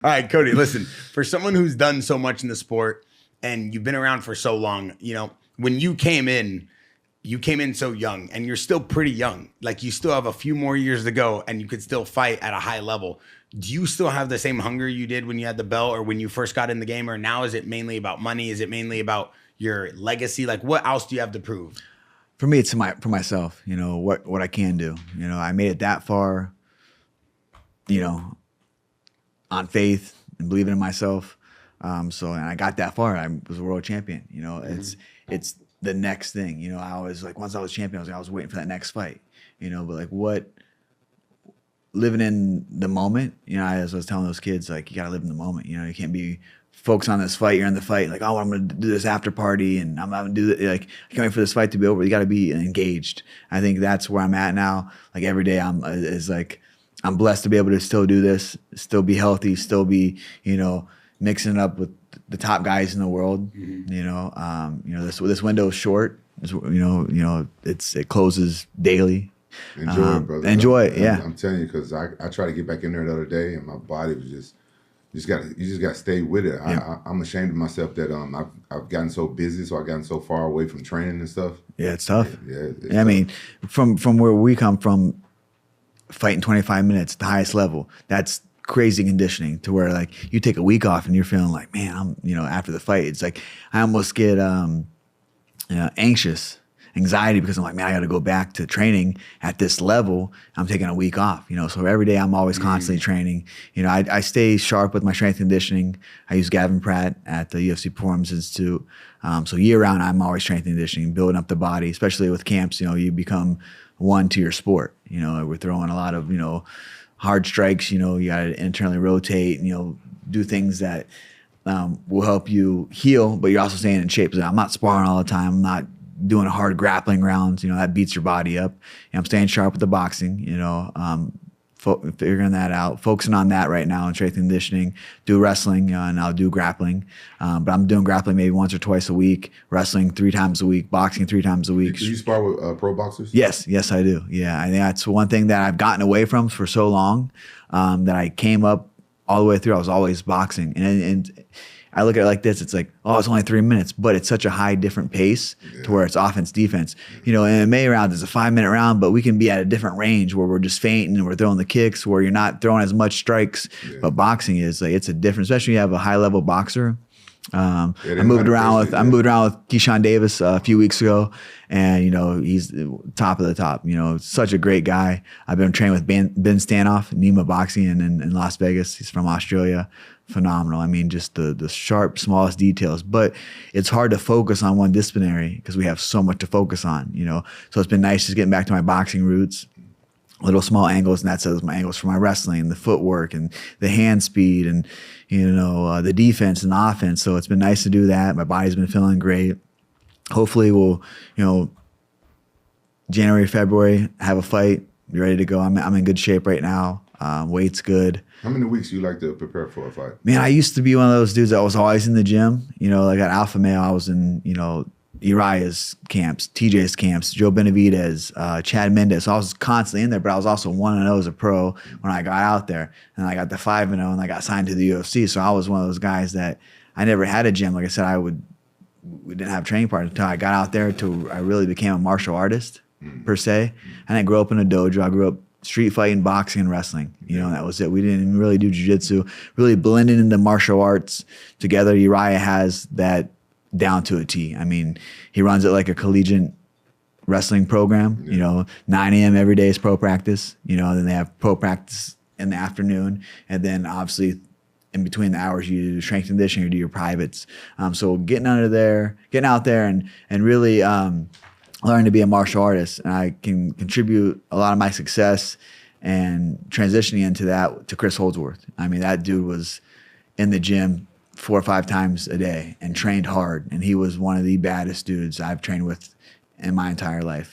All right, Cody, listen, for someone who's done so much in the sport and you've been around for so long, when you came in so young and you're still pretty young. Like you still have a few more years to go and you could still fight at a high level. Do you still have the same hunger you did when you had the belt or when you first got in the game? Or now is it mainly about money? Is it mainly about your legacy? Like what else do you have to prove? For me, it's for myself, what I can do. I made it that far, you know, on faith and believing in myself. And I got that far. I was a world champion. It's the next thing. I was like, once I was champion, I was waiting for that next fight. But like living in the moment. As I was telling those kids, like you gotta live in the moment. You can't be focused on this fight. You're in the fight, like, oh, I'm gonna do this after party, and I'm gonna do it. Like I can't wait for this fight to be over. You gotta be engaged. I think that's where I'm at now. Like every day, I'm blessed to be able to still do this, still be healthy, still be, mixing it up with the top guys in the world. This window is short. It closes daily. Enjoy it, brother. Enjoy it, yeah. I'm telling you, because I tried to get back in there the other day, and my body was you just got to stay with it. Yeah. I'm ashamed of myself that I've gotten so busy, so I've gotten so far away from training and stuff. Yeah, it's tough. It's I tough. mean, from where we come from, fighting 25 minutes at the highest level, that's crazy conditioning to where like you take a week off and you're feeling like, man, after the fight, it's like I almost get anxiety because I'm like, man, I got to go back to training at this level. I'm taking a week off, so every day I'm always constantly training. I stay sharp with my strength conditioning. I use Garbrandt at the UFC Performance Institute. So year round, I'm always strength conditioning, building up the body, especially with camps. You become one to your sport. We're throwing a lot of, hard strikes. You got to internally rotate, do things that will help you heal, but you're also staying in shape. So I'm not sparring all the time. I'm not doing hard grappling rounds. That beats your body up. I'm staying sharp with the boxing, figuring that out, focusing on that right now in strength conditioning, do wrestling, and I'll do grappling. But I'm doing grappling maybe once or twice a week, wrestling 3 times a week, boxing 3 times a week. Do you spar with pro boxers? Yes, I do. Yeah, I think that's one thing that I've gotten away from for so long, that I came up all the way through. I was always boxing. And I look at it like this. It's like, oh, it's only 3 minutes, but it's such a high different pace to where it's offense, defense. In a May round, it's a 5-minute round, but we can be at a different range where we're just feinting and we're throwing the kicks where you're not throwing as much strikes. Yeah. But boxing is like, it's a different, especially when you have a high level boxer. I moved around with Keyshawn Davis a few weeks ago, and he's top of the top. Such a great guy. I've been training with Ben Stanoff, Nima Boxing in Las Vegas. He's from Australia. Phenomenal. I mean, just the sharp, smallest details. But it's hard to focus on one disciplinary because we have so much to focus on. So it's been nice just getting back to my boxing roots. Little small angles, and that says my angles for my wrestling, the footwork and the hand speed and, the defense and the offense. So it's been nice to do that. My body's been feeling great. Hopefully we'll, January, February, have a fight, be ready to go. I'm in good shape right now. Weight's good. How many weeks do you like to prepare for a fight? Man, I used to be one of those dudes that was always in the gym. Like at Alpha Male, I was in, Uriah's camps, TJ's camps, Joe Benavidez, Chad Mendes. So I was constantly in there, but I was also 1-0 as a pro when I got out there. And I got the 5-0 and I got signed to the UFC. So I was one of those guys that I never had a gym. Like I said, we didn't have training partners until I got out there I really became a martial artist per se. I didn't grow up in a dojo. I grew up street fighting, boxing, and wrestling. And that was it. We didn't really do jiu-jitsu, really blending into martial arts together. Uriah has that down to a T. I mean, he runs it like a collegiate wrestling program. 9 a.m. every day is pro practice. Then they have pro practice in the afternoon, and then obviously in between the hours you do strength conditioning or do your privates. So getting out there and really learning to be a martial artist, and I can contribute a lot of my success and transitioning into that to Chris Holdsworth. I mean, that dude was in the gym 4 or 5 times a day and trained hard. And he was one of the baddest dudes I've trained with in my entire life.